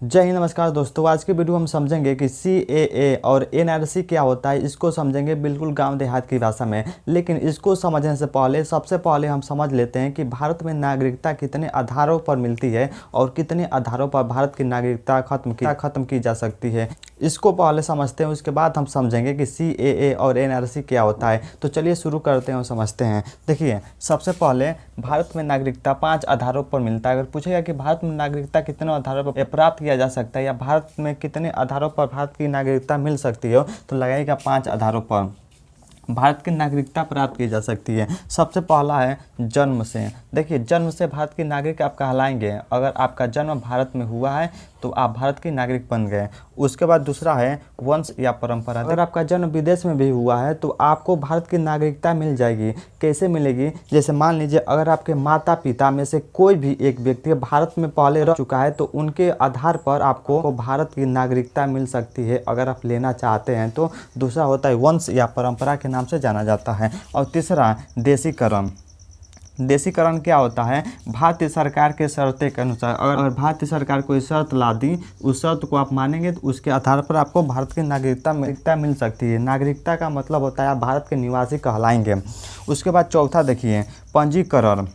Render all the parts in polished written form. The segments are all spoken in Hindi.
जय हिंद, नमस्कार दोस्तों। आज के वीडियो हम समझेंगे कि CAA और NRC क्या होता है। इसको समझेंगे बिल्कुल गांव देहात की भाषा में। लेकिन इसको समझने से पहले सबसे पहले हम समझ लेते हैं कि भारत में नागरिकता कितने आधारों पर मिलती है और कितने आधारों पर भारत की नागरिकता खत्म की जा सकती है। इसको पहले समझते हैं, उसके बाद हम समझेंगे कि CAA और NRC क्या होता है। तो चलिए शुरू करते हैं और समझते हैं। देखिए, सबसे पहले भारत में नागरिकता 5 आधारों पर मिलता है। अगर पूछेगा कि भारत में नागरिकता कितने आधारों पर प्राप्त किया जा सकता है या भारत में कितने आधारों पर भारत की नागरिकता मिल सकती है, तो लगाएगा 5 आधारों पर भारत की नागरिकता प्राप्त की जा सकती है। सबसे पहला है जन्म से। देखिए, जन्म से भारत के नागरिक आप कहलाएंगे। अगर आपका जन्म भारत में हुआ है तो आप भारत के नागरिक बन गए। उसके बाद दूसरा है वंश या परंपरा। अगर आपका जन्म विदेश में भी हुआ है तो आपको भारत की नागरिकता मिल जाएगी। कैसे मिलेगी? जैसे मान लीजिए, अगर आपके माता पिता में से कोई भी एक व्यक्ति भारत में पहले रह चुका है तो उनके आधार पर आपको भारत की नागरिकता मिल सकती है, अगर आप लेना चाहते हैं तो। दूसरा होता है वंश या परंपरा के नाम से जाना जाता है। और तीसरा देशीकरण। देशीकरण क्या होता है? भारतीय सरकार के शर्तें के अनुसार अगर भारतीय सरकार कोई शर्त ला दी, उस शर्त को आप मानेंगे तो उसके आधार पर आपको भारत की नागरिकता मिल सकती है। नागरिकता का मतलब होता है आप भारत के निवासी कहलाएंगे। उसके बाद चौथा देखिए पंजीकरण।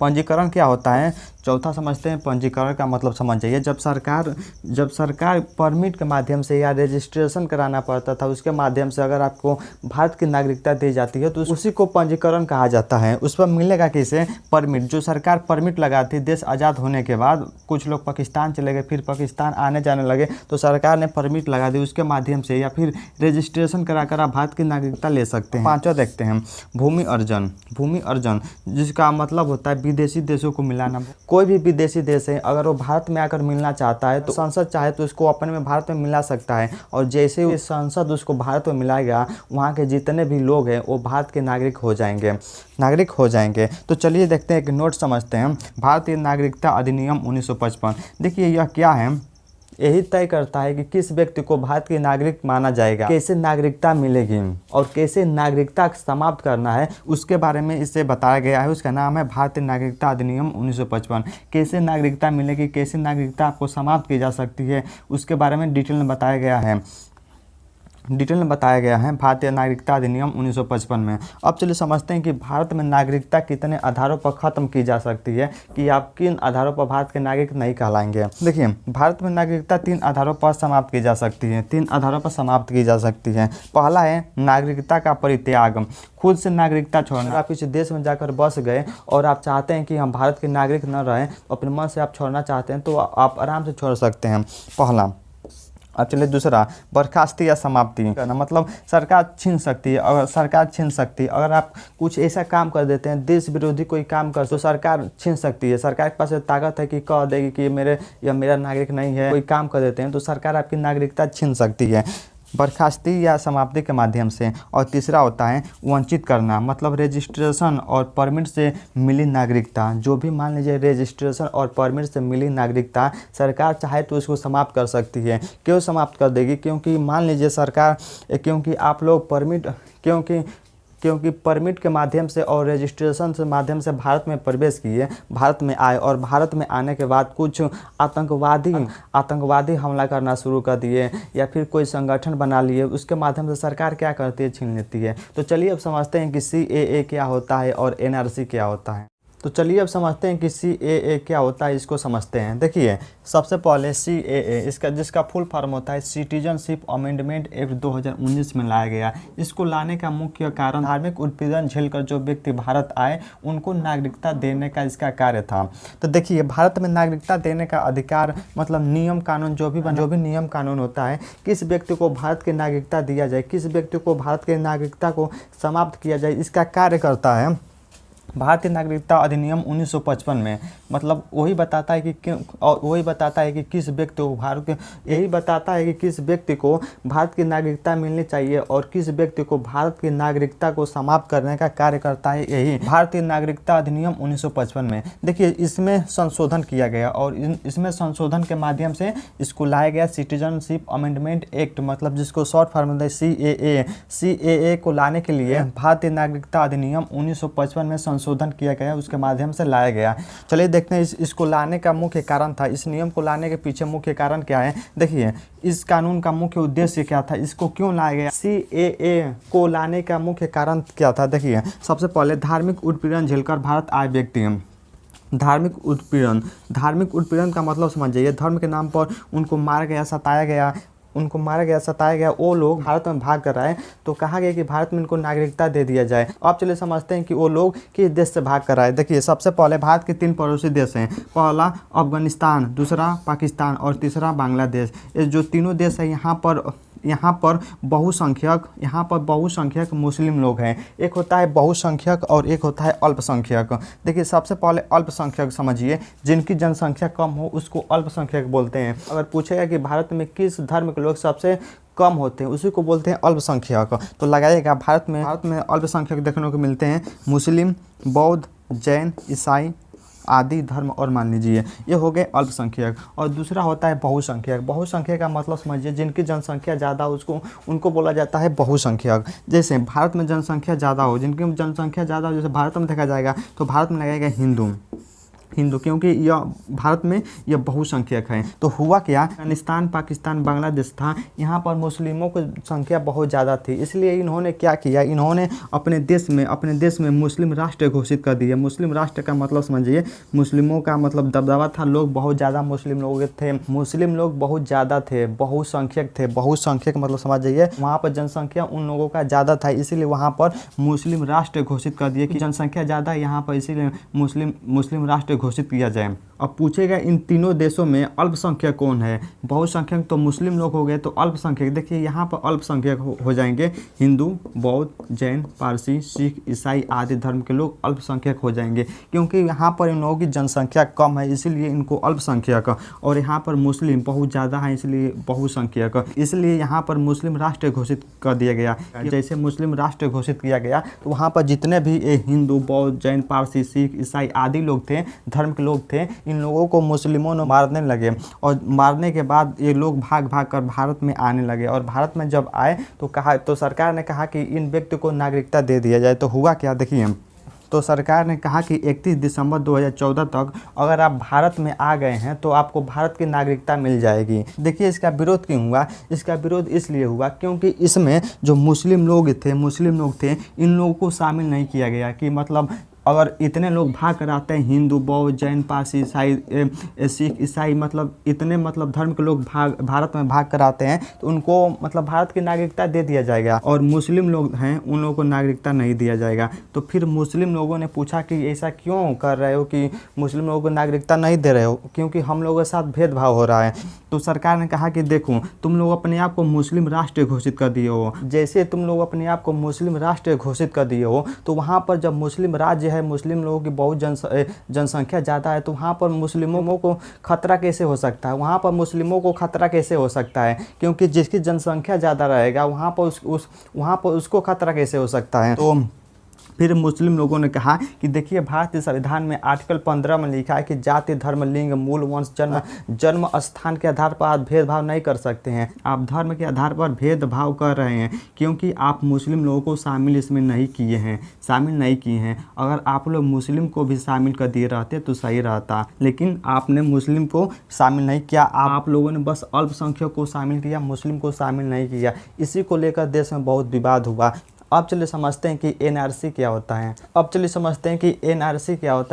पंजीकरण क्या होता है? चौथा समझते हैं। पंजीकरण का मतलब समझ जाइए, जब सरकार परमिट के माध्यम से या रजिस्ट्रेशन कराना पड़ता था, उसके माध्यम से अगर आपको भारत की नागरिकता दी जाती है तो उसी को पंजीकरण कहा जाता है। उस पर मिलेगा कैसे? परमिट। जो सरकार परमिट लगाती, देश आज़ाद होने के बाद कुछ लोग पाकिस्तान चले गए, फिर पाकिस्तान आने जाने लगे तो सरकार ने परमिट लगा दी, उसके माध्यम से या फिर रजिस्ट्रेशन कराकर आप भारत की नागरिकता ले सकते हैं। पाँचवा देखते हैं भूमि अर्जन। भूमि अर्जन जिसका मतलब होता है विदेशी देशों को मिलाना। कोई भी विदेशी देश है, अगर वो भारत में आकर मिलना चाहता है तो संसद चाहे तो उसको अपने में भारत में मिला सकता है। और जैसे ही संसद उसको भारत में मिलाएगा, वहाँ के जितने भी लोग हैं वो भारत के नागरिक हो जाएंगे। तो चलिए देखते हैं, एक नोट समझते हैं। भारतीय नागरिकता अधिनियम 1955। देखिए, यह क्या है? यही तय करता है कि किस व्यक्ति को भारत के नागरिक माना जाएगा, कैसे नागरिकता मिलेगी और कैसे नागरिकता समाप्त करना है, उसके बारे में इससे बताया गया है। उसका नाम है भारतीय नागरिकता अधिनियम 1955। कैसे नागरिकता मिलेगी, कैसे नागरिकता आपको समाप्त की जा सकती है, उसके बारे में डिटेल में बताया गया है भारतीय नागरिकता अधिनियम 1955 में। अब चलिए समझते हैं कि भारत में नागरिकता कितने आधारों पर ख़त्म की जा सकती है, कि आप किन आधारों पर भारत के नागरिक नहीं कहलाएंगे। देखिए, भारत में नागरिकता 3 आधारों पर समाप्त की जा सकती है। 3 आधारों पर समाप्त की जा सकती है। पहला है नागरिकता का परित्याग। खुद से नागरिकता छोड़ना। आप किसी देश में जाकर बस गए और आप चाहते हैं कि हम भारत के नागरिक न रहें, अपने मन से आप छोड़ना चाहते हैं तो आप आराम से छोड़ सकते हैं, पहला। अब चलिए दूसरा, बर्खास्ती या समाप्ति करना। मतलब सरकार छीन सकती है। अगर आप कुछ ऐसा काम कर देते हैं, देश विरोधी कोई काम कर, तो सरकार छीन सकती है। सरकार के पास ताकत है कि कह देगी कि मेरा नागरिक नहीं है। कोई काम कर देते हैं तो सरकार आपकी नागरिकता छीन सकती है, बर्खास्ती या समाप्ति के माध्यम से। और तीसरा होता है वंचित करना। मतलब रजिस्ट्रेशन और परमिट से मिली नागरिकता। जो भी मान लीजिए रजिस्ट्रेशन और परमिट से मिली नागरिकता सरकार चाहे तो उसको समाप्त कर सकती है। क्यों समाप्त कर देगी? क्योंकि मान लीजिए सरकार, क्योंकि आप लोग क्योंकि परमिट के माध्यम से और रजिस्ट्रेशन के माध्यम से भारत में प्रवेश किए, भारत में आए और भारत में आने के बाद कुछ आतंकवादी हमला करना शुरू कर दिए या फिर कोई संगठन बना लिए, उसके माध्यम से सरकार क्या करती है? छीन लेती है। तो चलिए अब समझते हैं कि CAA क्या होता है और NRC क्या होता है। तो चलिए अब समझते हैं कि CAA क्या होता है, इसको समझते हैं। देखिए, सबसे पहले CAA जिसका फुल फॉर्म होता है सिटीजनशिप अमेंडमेंट एक्ट 2019 में लाया गया। इसको लाने का मुख्य कारण धार्मिक उत्पीड़न झेलकर जो व्यक्ति भारत आए उनको नागरिकता देने का इसका कार्य था। तो देखिए, भारत में नागरिकता देने का अधिकार मतलब नियम कानून जो भी नियम कानून होता है, किस व्यक्ति को भारत की नागरिकता दिया जाए, किस व्यक्ति को भारत की नागरिकता को समाप्त किया जाए, इसका कार्य करता है भारतीय नागरिकता अधिनियम 1955 में। मतलब वही बताता है कि किस व्यक्ति को भारत की नागरिकता मिलनी चाहिए और किस व्यक्ति को भारत की नागरिकता को समाप्त करने का कार्य करता है यही भारतीय नागरिकता अधिनियम 1955 में। देखिए, इसमें संशोधन किया गया और इसमें संशोधन के माध्यम से इसको लाया गया सिटीजनशिप अमेंडमेंट एक्ट, मतलब जिसको शॉर्ट फॉर्म में CAA को लाने के लिए भारतीय नागरिकता अधिनियम 1955 में संशोधन किया गया, उसके माध्यम से लाया गया। चलिए देखते हैं इसको लाने का मुख्य कारण था, इस नियम को लाने के पीछे मुख्य कारण क्या है। देखिए इस कानून का मुख्य उद्देश्य क्या था, इसको क्यों लाया गया, CAA को लाने का मुख्य कारण क्या था। देखिए सबसे पहले धार्मिक उत्पीड़न झेलकर भारत आए व्यक्ति। धार्मिक उत्पीड़न का मतलब समझ जाइए, धर्म के नाम पर उनको मारा गया, सताया गया, वो लोग भारत में भाग कर आए तो कहा गया कि भारत में इनको नागरिकता दे दिया जाए। अब चलिए समझते हैं कि वो लोग किस देश से भाग कर आए। देखिए सबसे पहले भारत के 3 पड़ोसी देश हैं, पहला अफगानिस्तान, दूसरा पाकिस्तान और तीसरा बांग्लादेश। ये जो तीनों देश है यहाँ पर बहुसंख्यक मुस्लिम लोग हैं। एक होता है बहुसंख्यक और एक होता है अल्पसंख्यक। देखिए सबसे पहले अल्पसंख्यक समझिए, जिनकी जनसंख्या कम हो उसको अल्पसंख्यक बोलते हैं। अगर पूछेगा कि भारत में किस धर्म के लोग सबसे कम होते हैं, उसी को बोलते हैं अल्पसंख्यक। तो लगाइएगा भारत में अल्पसंख्यक देखने को मिलते हैं मुस्लिम, बौद्ध, जैन, ईसाई आदि धर्म, और मान लीजिए ये हो गए अल्पसंख्यक। और दूसरा होता है बहुसंख्यक का मतलब समझिए, जिनकी जनसंख्या ज़्यादा हो उनको बोला जाता है बहुसंख्यक। जैसे भारत में जनसंख्या ज़्यादा हो, जिनकी जनसंख्या ज़्यादा हो, जैसे भारत में देखा जाएगा तो भारत में लगेगा हिंदू, क्योंकि यह भारत में यह बहुसंख्यक है। तो हुआ क्या, अफगानिस्तान, पाकिस्तान, बांग्लादेश था, यहाँ पर मुस्लिमों की संख्या बहुत ज़्यादा थी, इसलिए इन्होंने क्या किया, इन्होंने अपने देश में मुस्लिम राष्ट्र घोषित कर दिया। मुस्लिम राष्ट्र का मतलब समझिए, मुस्लिमों का मतलब दबदबा था, लोग बहुत ज़्यादा मुस्लिम लोग बहुत ज़्यादा थे, बहुसंख्यक मतलब समझ जाइए, वहाँ पर जनसंख्या उन लोगों का ज़्यादा था, इसीलिए वहाँ पर मुस्लिम राष्ट्र घोषित कर दिया कि जनसंख्या ज़्यादा है यहाँ पर, इसीलिए मुस्लिम राष्ट्र घोषित किया जाए। अब पूछेगा इन तीनों देशों में अल्पसंख्यक कौन है। बहुसंख्यक तो मुस्लिम लोग हो गए, तो अल्पसंख्यक देखिए यहाँ पर अल्पसंख्यक हो जाएंगे हिंदू, बौद्ध, जैन, पारसी, सिख, ईसाई आदि धर्म के लोग अल्पसंख्यक हो जाएंगे, क्योंकि यहाँ पर इन लोगों की जनसंख्या कम है इसलिए इनको अल्पसंख्यक, और यहाँ पर मुस्लिम बहुत ज़्यादा है इसलिए बहुसंख्यक, इसलिए यहाँ पर मुस्लिम राष्ट्र घोषित कर दिया गया। जैसे मुस्लिम राष्ट्र घोषित किया गया तो वहाँ पर जितने भी हिंदू, बौद्ध, जैन, पारसी, सिख, ईसाई आदि लोग थे, धर्म के लोग थे, इन लोगों को मुस्लिमों ने मारने लगे, और मारने के बाद ये लोग भाग कर भारत में आने लगे, और भारत में जब आए तो सरकार ने कहा कि इन व्यक्ति को नागरिकता दे दिया जाए। तो हुआ क्या, देखिए तो सरकार ने कहा कि 31 दिसंबर 2014 तक अगर आप भारत में आ गए हैं तो आपको भारत की नागरिकता मिल जाएगी। देखिए इसका विरोध क्यों हुआ, इसका विरोध इसलिए हुआ क्योंकि इसमें जो मुस्लिम लोग थे इन लोगों को शामिल नहीं किया गया, कि मतलब अगर इतने लोग भाग कर आते हैं, हिंदू, बौद्ध, जैन, पारसी, ईसाई, सिख, ईसाई मतलब इतने धर्म के लोग भारत में भाग कर आते हैं, तो उनको मतलब भारत की नागरिकता दे दिया जाएगा, और मुस्लिम लोग हैं उन लोगों को नागरिकता नहीं दिया जाएगा। तो फिर मुस्लिम लोगों ने पूछा कि ऐसा क्यों कर रहे हो कि मुस्लिम लोगों को नागरिकता नहीं दे रहे हो, क्योंकि हम लोगों के साथ भेदभाव हो रहा है। तो सरकार ने कहा कि देखो तुम लोग अपने आप को मुस्लिम राष्ट्र घोषित कर दिए हो, जैसे तुम लोग अपने आप को मुस्लिम राष्ट्र घोषित कर दिए हो, तो वहाँ पर जब मुस्लिम राज्य है, मुस्लिम लोगों की बहुत जनसंख्या ज़्यादा है, तो वहाँ पर मुस्लिमों को खतरा कैसे हो सकता है, क्योंकि जिसकी जनसंख्या ज़्यादा रहेगा वहाँ पर उसको खतरा कैसे हो सकता है। तो फिर मुस्लिम लोगों ने कहा कि देखिए भारतीय संविधान में आर्टिकल 15 में लिखा है कि जाति, धर्म, लिंग, मूल, वंश, जन्म स्थान के आधार पर आप भेदभाव नहीं कर सकते हैं। आप धर्म के आधार पर भेदभाव कर रहे हैं क्योंकि आप मुस्लिम लोगों को शामिल इसमें नहीं किए हैं। अगर आप लोग मुस्लिम को भी शामिल कर दिए रहते तो सही रहता, लेकिन आपने मुस्लिम को शामिल नहीं किया, आप लोगों ने बस अल्पसंख्यक को शामिल किया, मुस्लिम को शामिल नहीं किया। इसी को लेकर देश में बहुत विवाद हुआ। अब चलिए समझते हैं कि एनआरसी क्या होता है।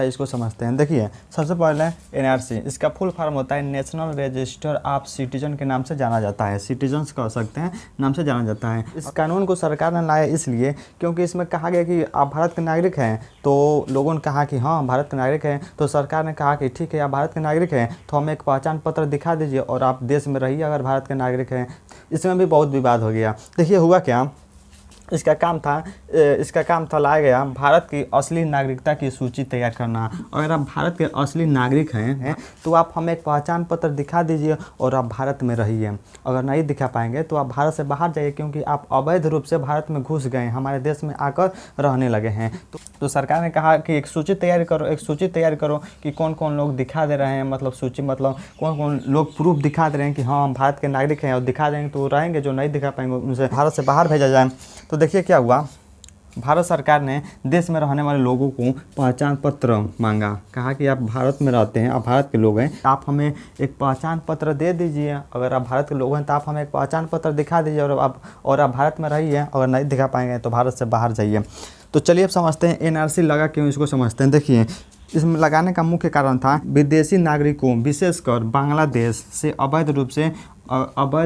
इसको समझते हैं। देखिए सबसे पहले एनआरसी, इसका फुल फॉर्म होता है नेशनल रजिस्टर ऑफ सिटीजन के नाम से जाना जाता है, सिटीजन्स कह सकते हैं, नाम से जाना जाता है। इस कानून को सरकार ने लाया इसलिए क्योंकि इसमें कहा गया कि आप भारत के नागरिक हैं, तो लोगों ने कहा कि हाँ भारत के नागरिक हैं, तो सरकार ने कहा कि ठीक है आप भारत के नागरिक हैं तो हमें एक पहचान पत्र दिखा दीजिए और आप देश में रहिए अगर भारत के नागरिक हैं। इसमें भी बहुत विवाद हो गया। देखिए हुआ क्या, इसका काम था लाया गया भारत की असली नागरिकता की सूची तैयार करना। अगर आप भारत के असली नागरिक हैं तो आप हमें एक पहचान पत्र दिखा दीजिए और आप भारत में रहिए। अगर नहीं दिखा पाएंगे तो आप भारत से बाहर जाइए, क्योंकि आप अवैध रूप से भारत में घुस गए, हमारे देश में आकर रहने लगे हैं। तो सरकार ने कहा कि एक सूची तैयार करो कि कौन कौन लोग दिखा दे रहे हैं, मतलब सूची मतलब कौन कौन लोग प्रूफ दिखा दे रहे हैं कि हाँ हम भारत के नागरिक हैं, और दिखा देंगे तो रहेंगे, जो नहीं दिखा पाएंगे उनसे भारत से बाहर भेजा जाए। तो देखिए क्या हुआ, भारत सरकार ने देश में रहने वाले लोगों को पहचान पत्र मांगा। कहा कि आप भारत में रहते हैं, आप भारत के लोग हैं, आप हमें एक पहचान पत्र दे दीजिए। अगर आप भारत के लोग हैं तो आप हमें एक पहचान पत्र दिखा दीजिए, और आप भारत में रहिए। अगर नहीं दिखा पाएंगे तो भारत से बाहर जाइए। तो चलिए अब समझते हैं एनआरसी लगा क्यों, इसको समझते हैं। देखिए, इसमें लगाने का मुख्य कारण था विदेशी नागरिकों विशेषकर बांग्लादेश से अवैध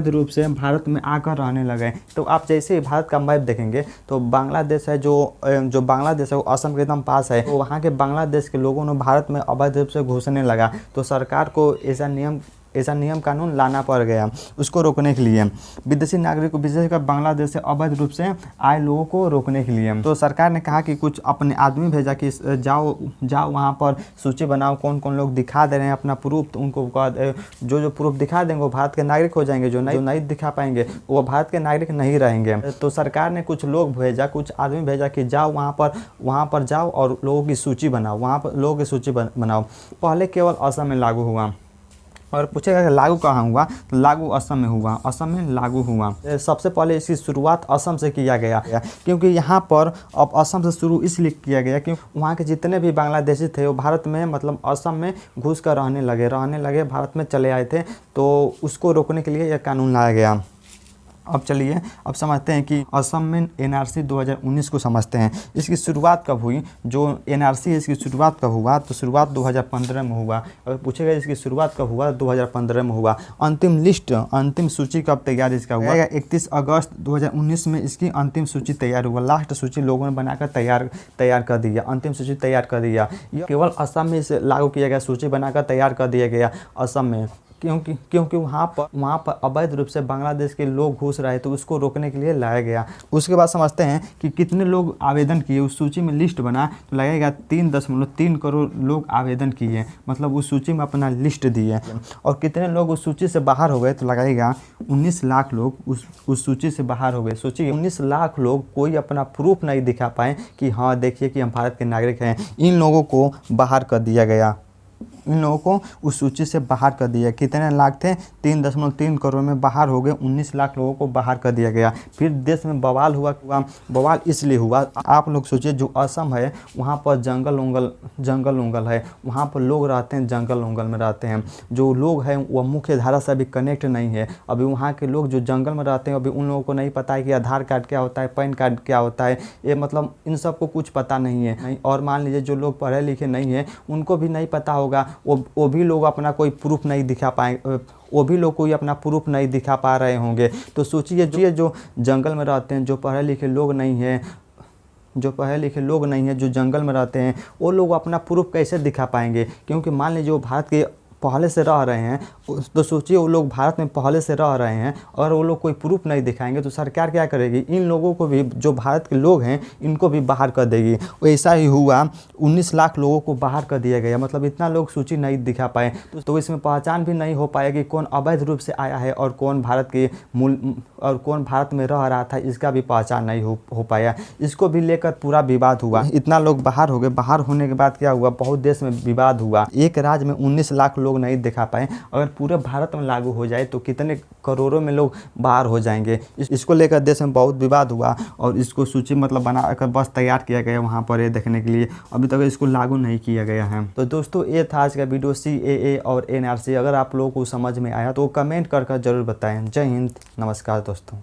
रूप से भारत में आकर रहने लगे। तो आप जैसे ही भारत का मैप देखेंगे तो बांग्लादेश है, जो बांग्लादेश है वो असम के एकदम पास है। तो वहाँ के बांग्लादेश के लोगों ने भारत में अवैध रूप से घुसने लगा। तो सरकार को ऐसा नियम कानून लाना पड़ गया उसको रोकने के लिए, विदेशी नागरिकों विशेषकर बांग्लादेश से अवैध रूप से आए लोगों को रोकने के लिए। तो सरकार ने कहा कि कुछ अपने आदमी भेजा कि जाओ वहाँ पर सूची बनाओ कौन कौन लोग दिखा दे रहे हैं अपना प्रूफ। तो उनको जो प्रूफ दिखा देंगे वो भारत के नागरिक हो जाएंगे, जो नहीं दिखा पाएंगे वो भारत के नागरिक नहीं रहेंगे। तो सरकार ने कुछ आदमी भेजा कि जाओ वहाँ पर जाओ और लोगों की सूची बनाओ, वहाँ पर लोगों की सूची बनाओ। पहले केवल असम में लागू हुआ, और पूछेगा कि लागू कहाँ हुआ, तो लागू असम में हुआ, असम में लागू हुआ। सबसे पहले इसकी शुरुआत असम से किया गया, क्योंकि यहाँ पर अब असम से शुरू इसलिए किया गया क्योंकि वहाँ के जितने भी बांग्लादेशी थे वो भारत में मतलब असम में घुस कर रहने लगे, भारत में चले आए थे। तो उसको रोकने के लिए यह कानून लाया गया। अब चलिए अब समझते हैं कि असम में एनआरसी 2019 को समझते हैं। इसकी शुरुआत कब हुई, जो एनआरसी है इसकी शुरुआत कब हुआ, तो शुरुआत 2015 में हुआ। अगर पूछेगा इसकी शुरुआत कब हुआ, 2015 में हुआ। अंतिम सूची कब तैयार इसका हुआ, 31 अगस्त 2019 में इसकी अंतिम सूची तैयार हुआ। लास्ट सूची लोगों ने बनाकर तैयार कर दिया, अंतिम सूची तैयार कर दिया। यह केवल असम में इसे लागू किया गया, सूची बनाकर तैयार कर दिया गया असम में, क्योंकि वहाँ पर अवैध रूप से बांग्लादेश के लोग घुस रहे, तो उसको रोकने के लिए लाया गया। उसके बाद समझते हैं कि कितने लोग आवेदन किए। उस सूची में लिस्ट बना तो लगेगा 3.3 करोड़ लोग आवेदन किए, मतलब उस सूची में अपना लिस्ट दिए। और कितने लोग उस सूची से बाहर हो गए, तो लगेगा 19 लाख लोग उस सूची से बाहर हो गए। सोचिए 19 लाख लोग कोई अपना प्रूफ नहीं दिखा पाए कि हाँ देखिए कि हम भारत के नागरिक हैं। इन लोगों को बाहर कर दिया गया, इन लोगों को उस सूची से बाहर कर दिया। कितने लाख थे, 3.3 करोड़ में बाहर हो गए, 19 लाख लोगों को बाहर कर दिया गया। फिर देश में बवाल हुआ। बवाल इसलिए हुआ, आप लोग सोचिए जो असम है वहाँ पर जंगल उंगल है, वहाँ पर लोग रहते हैं, जंगल उंगल में रहते हैं। जो लोग हैं वह मुख्य धारा से अभी कनेक्ट नहीं है। अभी वहाँ के लोग जो जंगल में रहते हैं अभी उन लोगों को नहीं पता है कि आधार कार्ड क्या होता है, पैन कार्ड क्या होता है, ये मतलब इन सबको कुछ पता नहीं है। और मान लीजिए जो लोग पढ़े लिखे नहीं हैं उनको भी नहीं पता होगा, वो भी लोग अपना कोई प्रूफ नहीं दिखा पाएंगे, वो भी लोग कोई अपना प्रूफ नहीं दिखा पा रहे होंगे। तो सोचिए जो जंगल में रहते हैं, जो पढ़े लिखे लोग नहीं हैं, जो जंगल में रहते हैं, वो लोग अपना प्रूफ कैसे दिखा पाएंगे। क्योंकि मान लीजिए वो भारत के पहले से रह रहे हैं, तो सोचिए वो लोग भारत में पहले से रह रहे हैं और वो लोग कोई प्रूफ नहीं दिखाएंगे तो सरकार क्या करेगी, इन लोगों को भी, जो भारत के लोग हैं इनको भी बाहर कर देगी। वैसा ही हुआ, 19 लाख लोगों को बाहर कर दिया गया, मतलब इतना लोग सूची नहीं दिखा पाए। तो इसमें पहचान भी नहीं हो पाएगी कौन अवैध रूप से आया है और कौन भारत में रह रहा था, इसका भी पहचान नहीं हो पाया। इसको भी लेकर पूरा विवाद हुआ। इतना लोग बाहर हो गए, बाहर होने के बाद क्या हुआ, बहुत देश में विवाद हुआ। एक राज्य में 19 लाख लोग नहीं दिखा पाए, अगर पूरे भारत में लागू हो जाए तो कितने करोड़ों में लोग बाहर हो जाएंगे। इसको लेकर देश में बहुत विवाद हुआ और इसको सूची मतलब बनाकर बस तैयार किया गया वहाँ पर ये देखने के लिए। अभी तक इसको लागू नहीं किया गया है। तो दोस्तों ये था आज का वीडियो CAA और NRC। अगर आप लोगों को समझ में आया तो कमेंट कर जरूर बताएं। जय हिंद, नमस्कार दोस्तों।